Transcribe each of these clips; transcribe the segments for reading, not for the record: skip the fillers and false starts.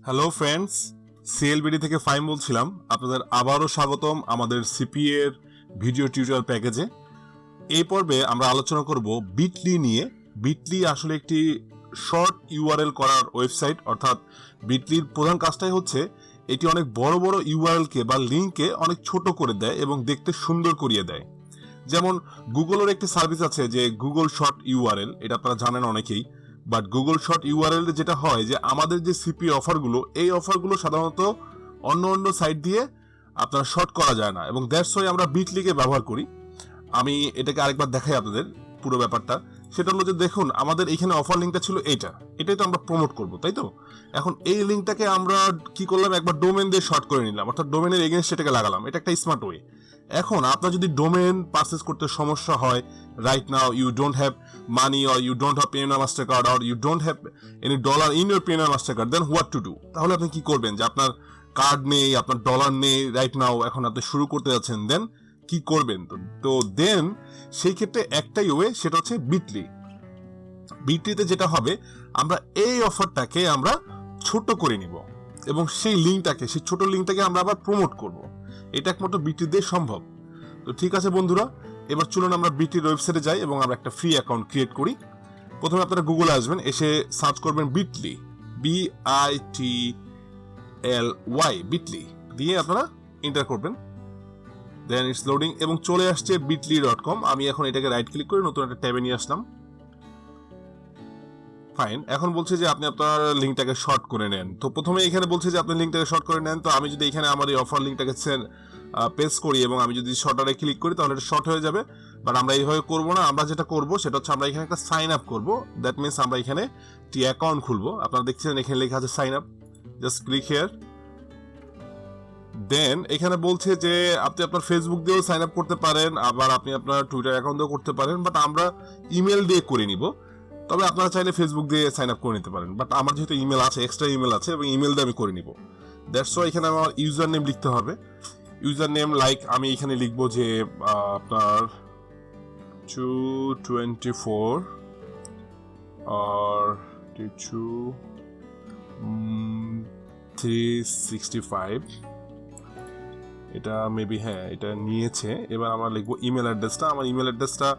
Hello friends, সিএলবিডি থেকে ফাইম বলছিলাম। আপনাদের আবারও স্বাগতম আমাদের সিপিএ এর ভিডিও টিউটোরিয়াল প্যাকেজে। এই পর্বে আমরা আলোচনা করব বিটলি নিয়ে। বিটলি আসলে একটি শর্ট ইউআরএল করার ওয়েবসাইট, অর্থাৎ বিটলির প্রধান কাজটাই হচ্ছে এটি অনেক বড় বড় ইউআরএলকে বা লিঙ্ককে অনেক ছোট করে দেয় এবং দেখতে সুন্দর করিয়ে দেয়। যেমন গুগলের একটি সার্ভিস আছে যে গুগল শর্ট ইউআরএল, এটা আপনারা জানেন অনেকেই। বাট গুগল শর্ট ইউআরএল যেটা হয় যে আমাদের যে সিপি অফারগুলো, এই অফারগুলো সাধারণত অন্য অন্য সাইট দিয়ে আপনার শর্ট করা যায় না, এবং দ্যাটস ওয়াই আমরা বিটলিকে ব্যবহার করি। আমি এটাকে আরেকবার দেখাই আপনাদের পুরো ব্যাপারটা। সেটা হলো যে দেখুন, আমাদের এখানে অফার লিঙ্কটা ছিল এটাই তো আমরা প্রমোট করব, তাই তো? এখন এই লিঙ্কটাকে আমরা কি করলাম, একবার ডোমেন দিয়ে শর্ট করে নিলাম, অর্থাৎ ডোমেনের এগেইনস্ট সেটাকে লাগালাম। এটা একটা স্মার্ট ওয়ে। এখন আপনার যদি ডোমেন পারচেজ করতে সমস্যা হয়, right now you don't have money or you don't have payment master card or you don't have any dollar in your payment master card, then what to do? তাহলে আপনি কি করবেন? যে আপনার কার্ড নেই, আপনার ডলার নেই রাইট নাও, এখন আপনি শুরু করতে যাচ্ছেন, দেন কি করবেন? তো দেন সেই ক্ষেত্রে একটাই ওয়ে, সেটা হচ্ছে বিটলি। বিটলিতে যেটা হবে, আমরা এই অফারটাকে আমরা ছোট করে নিব এবং সেই লিঙ্কটাকে, সেই ছোট লিঙ্কটাকে আমরা আবার প্রমোট করব। এটা একমাত্র বিটলি দিয়ে সম্ভব। তো ঠিক আছে বন্ধুরা, এবার চলুন আমরা বিটলির ওয়েবসাইটে যাই এবং আমরা একটা ফ্রি অ্যাকাউন্ট ক্রিয়েট করি। প্রথমে আপনারা গুগলে আসবেন, এসে সার্চ করবেন বিটলি, BITLY, বিটলি দিয়ে আপনারা এন্টার করবেন। দেন ইটস লোডিং এবং চলে আসছে bitly.com। আমি এখন এটাকে রাইট ক্লিক করে নতুন একটা ট্যাবে নিয়ে আসলাম। ফাইন, এখন বলছে যে আপনি আপনার লিঙ্কটাকে শর্ট করে নেন। তো প্রথমে এখানে বলছে যে আপনি লিঙ্কটাকে শর্ট করে নেন। তো আমি যদি এখানে আমার এই অফার লিঙ্কটাকে পেস্ট করি এবং আমি যদি শর্টারে ক্লিক করি, তাহলে এটা শর্ট হয়ে যাবে। বাট আমরা এইভাবে করবো না। আমরা যেটা করবো সেটা হচ্ছে আমরা এখানে একটা সাইন আপ করবো। দ্যাট মিনস আমরা এখানে একটি অ্যাকাউন্ট খুলবো। আপনারা দেখছেন এখানে লেখা আছে sign up, just click here. Then এখানে বলছে যে আপনি আপনার ফেসবুক দিয়েও সাইন আপ করতে পারেন, আবার আপনি আপনার টুইটার অ্যাকাউন্ট দিয়েও করতে পারেন, বাট আমরা ইমেল দিয়ে করে নিব। তবে আপনারা চাইলে ফেসবুক দিয়ে সাইন আপ করে নিতে পারেন, বাট আমার যেহেতু ইমেল আছে, এক্সট্রা ইমেল আছে, এবং ইমেল দিয়ে আমি করে নিব। দ্যাটস ওয়াই এখানে আমার ইউজার নেম লিখতে হবে। ইউজার নেম লাইক আমি এখানে লিখবো যে আপনার 224 আর 365, এটা মেবি, হ্যাঁ এটা নিয়েছে। এবার আমরা লিখবো ইমেল অ্যাড্রেসটা। আমার ইমেল অ্যাড্রেসটা,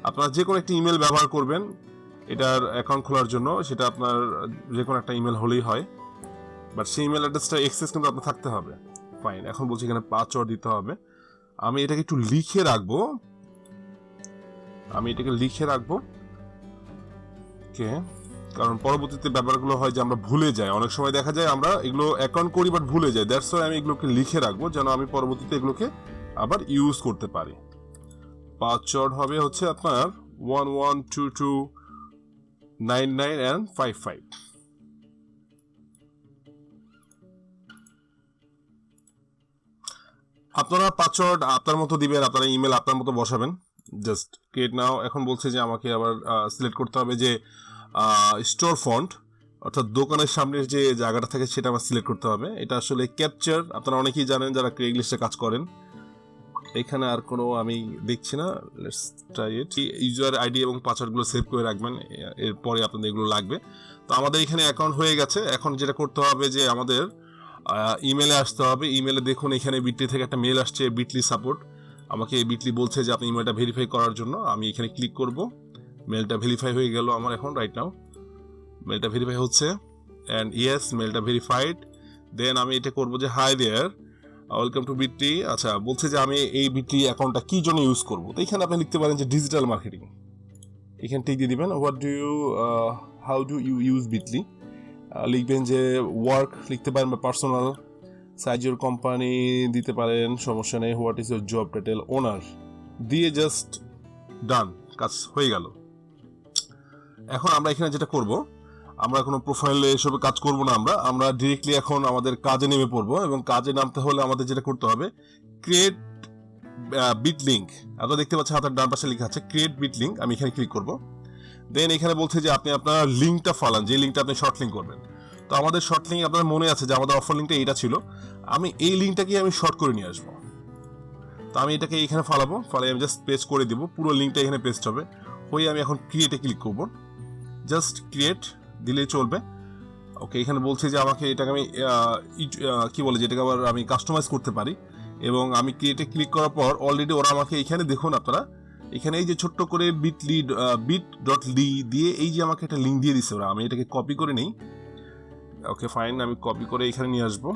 আপনারা যে কোনো একটা ইমেল ব্যবহার করবেন এটার অ্যাকাউন্ট খোলার জন্য, সেটা আপনার যে কোনো একটা ইমেল হলেই হয়, বাট সেই ইমেল অ্যাড্রেসটা অ্যাক্সেস কিন্তু আপনার থাকতে হবে। ফাইন, এখন বলছি এখানে পাসওয়ার্ড দিতে হবে। আমি এটাকে একটু লিখে রাখবো, ওকে, কারণ পরবর্তীতে ব্যাপারগুলো হয় যে আমরা ভুলে যাই। অনেক সময় দেখা যায় আমরা এগুলো অ্যাকাউন্ট করি বাট ভুলে যাই। দ্যাটস ওয়াই আমি এগুলোকে লিখে রাখবো, যেন আমি পরবর্তীতে এগুলোকে আবার ইউজ করতে পারি। পাসওয়ার্ড হবে হচ্ছে আপনার 11229955। আপনারা পাসওয়ার্ড আপনার মতো দিবেন, আপনারা ইমেল আপনার মতো বসাবেন। জাস্ট ক্রিয়েট নাও। এখন বলছে যে আমাকে আবার সিলেক্ট করতে হবে যে স্টোর ফন্ট, অর্থাৎ দোকানের সামনের যে জায়গাটা থাকে সেটা আমার সিলেক্ট করতে হবে। এটা আসলে ক্যাপচার, আপনারা অনেকেই জানেন যারা ক্রেগলিস্টে কাজ করেন। এখানে আর কোনো আমি দেখছি না। Let's try it. User ID এবং পাসওয়ার্ডগুলো সেভ করে রাখবেন, এরপরে আপনাদের এগুলো লাগবে। তো আমাদের এখানে অ্যাকাউন্ট হয়ে গেছে। এখন যেটা করতে হবে যে আমাদের ইমেলে আসতে হবে। ইমেলে দেখুন এখানে বিটলি থেকে একটা মেল আসছে, বিটলি সাপোর্ট। আমাকে বিটলি বলছে যে আপনি ইমেলটা ভেরিফাই করার জন্য। আমি এখানে ক্লিক করব। মেলটা ভেরিফাই হয়ে গেল আমার এখন রাইট নাও। মেলটা ভেরিফাই হচ্ছে অ্যান্ড ইয়েস, মেলটা ভেরিফাইড। দেন আমি এটা করবো যে hi there, welcome to Bitly. আচ্ছা, বলছে যে আমি এই বিটলি অ্যাকাউন্টটা কি জন্য ইউজ করবো। তো এখানে আপনি লিখতে পারেন যে ডিজিটাল মার্কেটিং। এখানে ঠিক দিয়ে দিবেন how do you use Bitly. লিখবেন যে ওয়ার্ক লিখতে পারেন বা পার্সোনাল, সাইজ ইউর কোম্পানি দিতে পারেন, সমস্যা নেই। What is your job title, ওনার দিয়ে জাস্ট ডান, কাজ হয়ে গেল। এখন আমরা এখানে যেটা করব, আমরা কোনো প্রোফাইলে এসবে কাজ করব না। আমরা ডিরেক্টলি এখন আমাদের কাজে নেমে পড়বো, এবং কাজে নামতে হলে আমাদের যেটা করতে হবে, ক্রিয়েট বিট লিঙ্ক। আপনারা দেখতে পাচ্ছেন হাতের ডান পাশে লেখা আছে ক্রিয়েট বিট লিঙ্ক। আমি এখানে ক্লিক করব। দেন এখানে বলছে যে আপনি আপনার লিঙ্কটা ফালান, যে লিঙ্কটা আপনি শর্ট লিঙ্ক করবেন। তো আমাদের শর্ট লিঙ্ক, আপনার মনে আছে যে আমাদের অফার লিঙ্কটা এইটা ছিল। আমি এই লিঙ্কটাকে আমি শর্ট করে নিয়ে আসবো। তো আমি এটাকে এখানে ফালাবো, আমি জাস্ট পেস্ট করে দিব। পুরো লিঙ্কটা এখানে পেস্ট হবে হয়ে আমি এখন ক্রিয়েটে ক্লিক করব। জাস্ট ক্রিয়েট দিলেই চলবে। ওকে, এখানে বলছে যে আমাকে এটাকে আমি কি বলে যেটাকে আবার আমি কাস্টমাইজ করতে পারি, এবং আমি ক্রিয়েটে ক্লিক করার পর অলরেডি ওরা আমাকে এখানে দেখুন আপনারা এখানে এই যে ছোট্ট করে bit.ly দিয়ে এই যে আমাকে একটা লিঙ্ক দিয়ে দিচ্ছে ওরা। আমি এটাকে কপি করে নিই। ওকে ফাইন, আমি কপি করে এখানে নিয়ে আসবো।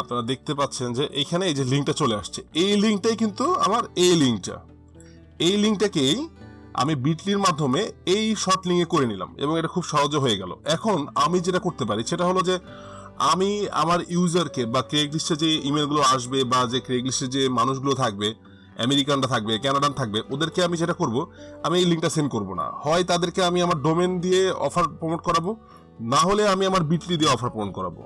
আপনারা দেখতে পাচ্ছেন যে এখানে এই যে লিঙ্কটা চলে আসছে, এই লিঙ্কটাই কিন্তু আমার এই লিঙ্কটাকেই আমি বিটলির মাধ্যমে এই শর্ট লিঙ্কে করে নিলাম এবং এটা খুব সহজে হয়ে গেল। এখন আমি যেটা করতে পারি সেটা হলো যে আমি আমার ইউজারকে বা ক্রেগলিস্টে যে ইমেলগুলো আসবে বা যে ক্রেগলিস্টে যে মানুষগুলো থাকবে, আমেরিকানরা থাকবে, কানাডান থাকবে, ওদেরকে আমি যেটা করব, আমি এই লিঙ্কটা সেন্ড করব না। হয় তাদেরকে আমি আমার ডোমেন দিয়ে অফার প্রমোট করাবো, না হলে আমি আমার বিটলি দিয়ে অফার প্রমোট করাবো।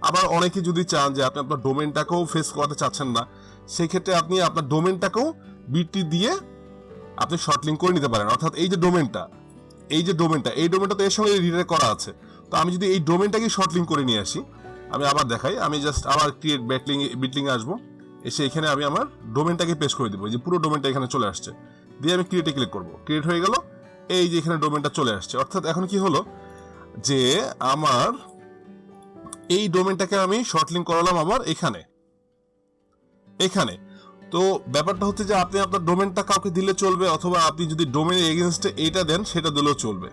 আবার অনেকে যদি চান যে আপনি আপনার ডোমেনটাকেও ফেস করাতে চাচ্ছেন না, সেই ক্ষেত্রে আপনি আপনার ডোমেনটাকেও বিটলি দিয়ে আপনি শর্ট লিঙ্ক করে নিতে পারেন। অর্থাৎ এই ডোমেনটা তো এর সঙ্গে রিলেট করা আছে। তো আমি যদি এই ডোমেনটাকে শর্ট লিঙ্ক করে নিয়ে আসি, আমি আবার দেখাই, আমি জাস্ট আবার ক্রিয়েট বিটলিং আসবো, এসে এখানে আমি আমার ডোমেনটাকে পেস্ট করে দিব, যে পুরো ডোমেনটা এখানে চলে আসছে, দিয়ে আমি ক্রিয়েটে ক্লিক করব, ক্রিয়েট হয়ে গেল, এই যে এখানে ডোমেনটা চলে আসছে। অর্থাৎ এখন কি হলো যে আমার এই ডোমেনটাকে আমি শর্ট লিঙ্ক করালাম আবার এখানে। তো ব্যাপারটা হচ্ছে যে আপনি আপনার ডোমেনটা কাউকে দিলে চলবে, অথবা আপনি যদি ডোমেনের এগেনস্টে এইটা দেন সেটা দিলেও চলবে।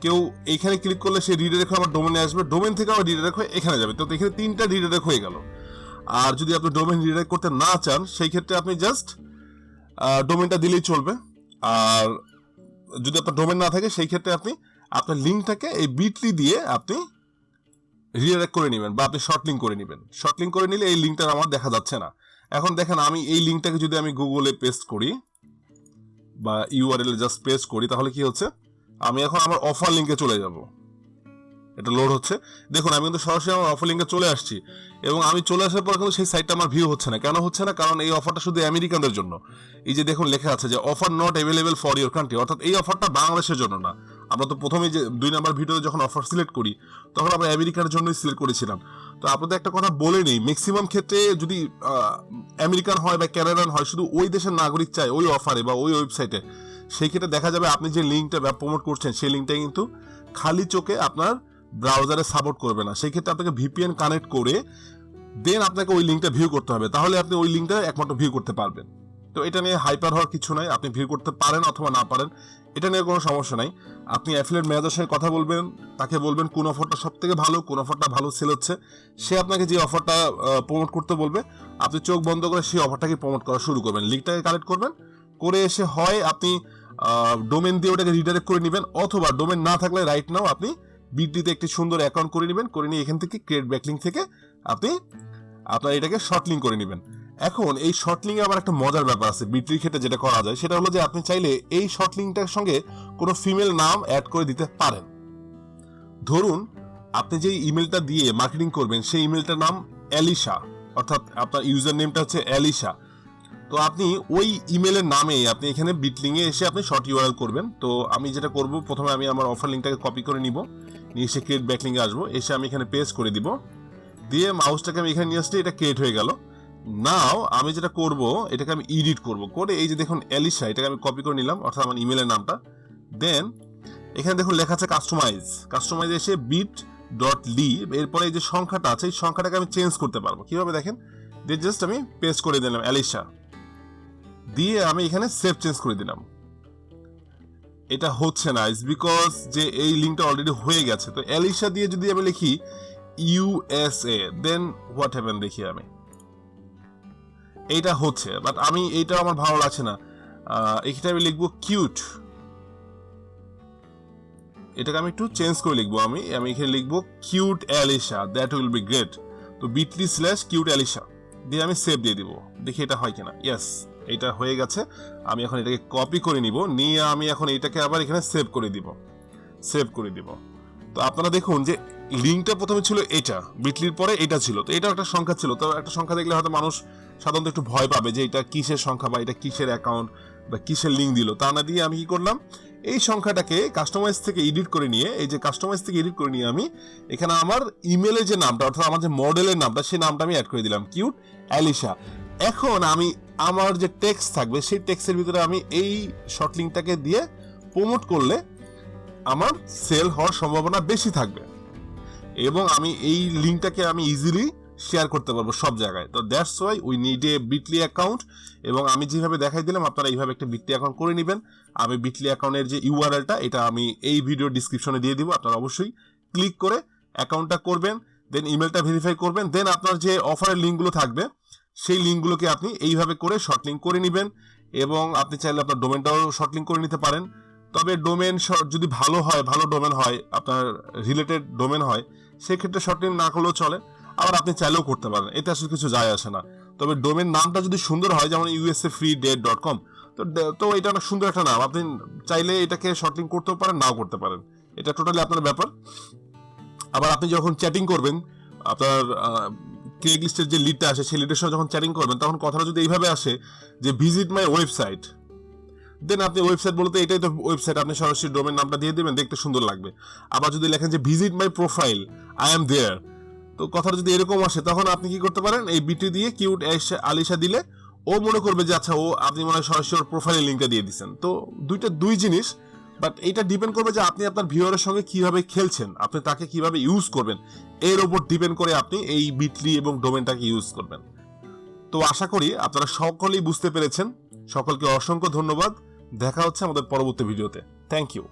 কেউ এইখানে ক্লিক করলে সে রিডাইরেক্ট হয়ে আমার ডোমেনে আসবে, ডোমেন থেকে আবার রিডাইরেক্ট হয়ে এখানে যাবে। তো এখানে 3টা রিডাইরেক্ট হয়ে গেল। আর যদি আপনি ডোমেন রিডাইরেক্ট করতে না চান, সেই ক্ষেত্রে আপনি জাস্ট ডোমেনটা দিলেই চলবে। আর যদি আপনার ডোমেন না থাকে, সেই ক্ষেত্রে আপনি আপনার লিঙ্কটাকে এই বিটলি দিয়ে আপনি রিডাইরেক্ট করে নেবেন বা আপনি শর্ট লিঙ্ক করে নেবেন। শর্ট লিঙ্ক করে নিলে এই লিঙ্কটা আমার দেখা যাচ্ছে না। এখন দেখেন, আমি এই লিঙ্কটাকে যদি আমি গুগলে পেস্ট করি বা ইউআরএল জাস্ট পেস্ট করি, তাহলে কি হচ্ছে, আমি এখন আমার অফার লিঙ্কে চলে যাব। এটা লোড হচ্ছে, দেখুন আমি কিন্তু সরাসরি আমার অফার লিঙ্কে চলে আসছি, এবং আমি চলে আসার পর কিন্তু সেই সাইটটা আমার ভিউ হচ্ছে না। কেন হচ্ছে না? কারণ এই অফারটা শুধু আমেরিকানদের জন্য। এই যে দেখুন লেখা আছে যে offer not available for your country, অর্থাৎ এই অফারটা বাংলাদেশের জন্য না। আমরা তো প্রথমে যে 2 নাম্বার ভিডিওতে যখন অফার সিলেক্ট করি, তখন আমরা আমেরিকার জন্যই সিলেক্ট করেছিলাম। তো আপনাদের একটা কথা বলে নেই, ম্যাক্সিমাম ক্ষেত্রে যদি আমেরিকান হয় বা ক্যানাডিয়ান হয়, শুধু ওই দেশের নাগরিক চায় ওই অফারে বা ওই ওয়েবসাইটে, সেই ক্ষেত্রে দেখা যাবে আপনি যে লিঙ্কটা প্রমোট করছেন সেই লিঙ্কটা কিন্তু খালি চোখে আপনার ব্রাউজারে সাপোর্ট করবে না। সেই ক্ষেত্রে আপনাকে ভিপিএন কানেক্ট করে দেন আপনাকে ওই লিঙ্কটা ভিউ করতে হবে, তাহলে আপনি ওই লিঙ্কটা একমাত্র ভিউ করতে পারবেন। তো এটা নিয়ে হাইপার হওয়ার কিছু নাই, আপনি ভিউ করতে পারেন অথবা না পারেন, এটা নিয়ে কোনো সমস্যা নাই। আপনি অ্যাফিলিয়েট ম্যানেজারের সঙ্গে কথা বলবেন, তাকে বলবেন কোন অফারটা সব থেকে ভালো, কোন অফারটা ভালো সেল হচ্ছে, সে আপনাকে যে অফারটা প্রমোট করতে বলবে, আপনি চোখ বন্ধ করে সেই অফারটাকে প্রমোট করা শুরু করবেন। লিঙ্কটাকে কালেক্ট করবেন, করে এসে হয় আপনি ডোমেন দিয়ে ওটাকে রিডাইরেক্ট করে নেবেন, অথবা ডোমেন না থাকলে রাইট নাও আপনি বিটলিতে একটি সুন্দর অ্যাকাউন্ট করে নেবেন, করে নিয়ে এখান থেকে ক্রিয়েট ব্যাকলিঙ্ক থেকে আপনি আপনার এটাকে শর্ট লিঙ্ক করে নেবেন। এখন এই শর্ট লিঙ্কে আবার একটা মজার ব্যাপার আছে বিটলির ক্ষেত্রে, যেটা করা যায় সেটা হলো যে আপনি চাইলে এই শর্ট লিঙ্কটার সঙ্গে কোনো ফিমেল নাম অ্যাড করে দিতে পারেন। ধরুন আপনি যে ইমেলটা দিয়ে মার্কেটিং করবেন সেই ইমেলটার নাম অ্যালিশা, অর্থাৎ আপনার ইউজার নেমটা হচ্ছে অ্যালিশা। তো আপনি ওই ইমেলের নামে আপনি এখানে বিটলিংয়ে এসে আপনি শর্ট ইউআরএল করবেন। তো আমি যেটা করব, প্রথমে আমি আমার অফার লিঙ্কটাকে কপি করে নিব, নিয়ে এসে ক্রিয়েট ব্যাকলিংয়ে আসবো, এসে আমি এখানে পেস্ট করে দিব, দিয়ে মাউসটাকে আমি এখানে নিয়ে আসলে এটা ক্রিয়েট হয়ে গেল। নাও আমি যেটা করব, এটাকে আমি এডিট করব, করে এই যে দেখুন অ্যালিশা, এটাকে আমি কপি করে নিলাম, অর্থাৎ আমার ইমেলের নামটা। দেন এখানে দেখুন লেখা আছে কাস্টমাইজ এসে bit.ly, এরপরে এই যে সংখ্যাটা আছে এই সংখ্যাটাকে আমি চেঞ্জ করতে পারবো। কিভাবে দেখেন, দিয়ে জাস্ট আমি পেস্ট করে দিলাম অ্যালিশা, দিয়ে আমি এখানে সেভ চেঞ্জ করে দিলাম। এটা হচ্ছে না, ইটস বিকজ যে এই লিঙ্কটা অলরেডি হয়ে গেছে। তো অ্যালিশা দিয়ে যদি আমি লিখি USA, দেন হোয়াট হ্যাপেন দেখি আমি, এইটা হচ্ছে, বাট আমি এইটা আমার ভালো লাগছে না। এখানে আমি লিখবো কিউট, এটাকে আমি একটু চেঞ্জ করে লিখবো, আমি এখানে লিখবো cute Alisha, that will be great. তো bit.ly/কিউট অ্যালিশা দিয়ে আমি সেভ দিয়ে দিব, দেখি এটা হয় কিনা। ইয়েস, এটা হয়ে গেছে। আমি এখন এটাকে কপি করে নিব, নিয়ে আমি এখন এটাকে আবার এখানে সেভ করে দিব। তো আপনারা দেখুন যে লিঙ্কটা প্রথমে ছিল এটা, বিটলির পরে এটা ছিল, তো এটা একটা সংখ্যা ছিল। তো একটা সংখ্যা দেখলে হয়তো মানুষ সাধারণত একটু ভয় পাবে যে এটা কিসের সংখ্যা বা এটা কিসের অ্যাকাউন্ট বা কিসের লিঙ্ক দিল। তা না দিয়ে আমি কি করলাম, এই সংখ্যাটাকে কাস্টমাইজ থেকে এডিট করে নিয়ে, আমি এখানে আমার ইমেলের যে নামটা, অর্থাৎ আমার যে মডেলের নামটা, সেই নামটা আমি অ্যাড করে দিলাম, কিউট অ্যালিশা। এখন আমি আমার যে টেক্সট থাকবে সেই টেক্সটের ভিতরে আমি এই শর্ট লিঙ্কটাকে দিয়ে প্রমোট করলে আমার সেল হওয়ার সম্ভাবনা বেশি থাকবে এবং আমি এই লিঙ্কটাকে আমি ইজিলি শেয়ার করতে পারবো সব জায়গায়। তো that's why we need a Bitly account, এবং আমি যেভাবে দেখাই দিলাম আপনারা এইভাবে একটা বিটলি অ্যাকাউন্ট করে নেবেন। আমি বিটলি অ্যাকাউন্টের যে ইউআরএলটা এটা আমি এই ভিডিও ডিসক্রিপশনে দিয়ে দিব, আপনারা অবশ্যই ক্লিক করে অ্যাকাউন্টটা করবেন, দেন ইমেলটা ভেরিফাই করবেন, দেন আপনার যে অফারের লিঙ্কগুলো থাকবে সেই লিঙ্কগুলোকে আপনি এইভাবে করে শর্ট লিঙ্ক করে নেবেন, এবং আপনি চাইলে আপনার ডোমেনটাও শর্ট লিঙ্ক করে নিতে পারেন। তবে ডোমেন যদি ভালো হয়, ভালো ডোমেন হয়, আপনার রিলেটেড ডোমেন হয়, সেক্ষেত্রে শর্ট লিঙ্ক না করলেও চলে, আবার আপনি চাইলেও করতে পারেন, এতে আসলে কিছু যায় আসে না। তবে ডোমেন নামটা যদি সুন্দর হয়, যেমন usafreedate.com, তো এটা অনেক সুন্দর একটা নাম, আপনি চাইলে এটাকে শর্ট লিঙ্ক করতেও পারেন, নাও করতে পারেন, এটা টোটালি আপনার ব্যাপার। আবার আপনি যখন চ্যাটিং করবেন, আপনার ক্রেগ লিস্টের যে লিডটা আসে সেই লিডের সঙ্গে যখন চ্যাটিং করবেন, তখন কথাটা যদি এইভাবে আসে যে ভিজিট মাই ওয়েবসাইট, দেন আপনি ওয়েবসাইট বলতে এটাই তো ওয়েবসাইট, আপনি সরাসরি ডোমেন নামটা দিয়ে দেবেন, দেখতে সুন্দর লাগবে। আবার যদি লেখেন যে visit my profile, I am there, তো কথাটা যদি এরকম আসে, তখন আপনি কি করতে পারেন, এই বিটি দিয়ে কিউট আলিশা দিলে ও মনে করবে যে আচ্ছা ও আপনি মনে হয় সরাসরি ওর প্রোফাইলের লিঙ্কটা দিয়ে দিচ্ছেন। তো দুই জিনিস, বাট এটা ডিপেন্ড করবে যে আপনি আপনার ভিউয়ারের সঙ্গে কিভাবে খেলছেন, আপনি তাকে কিভাবে ইউজ করবেন, এর উপর ডিপেন্ড করে আপনি এই বিটলি এবং ডোমেনটাকে ইউজ করবেন। তো আশা করি আপনারা সকলেই বুঝতে পেরেছেন। সকলকে অসংখ্য ধন্যবাদ, দেখা হচ্ছে আমাদের পরবর্তী ভিডিওতে। Thank you.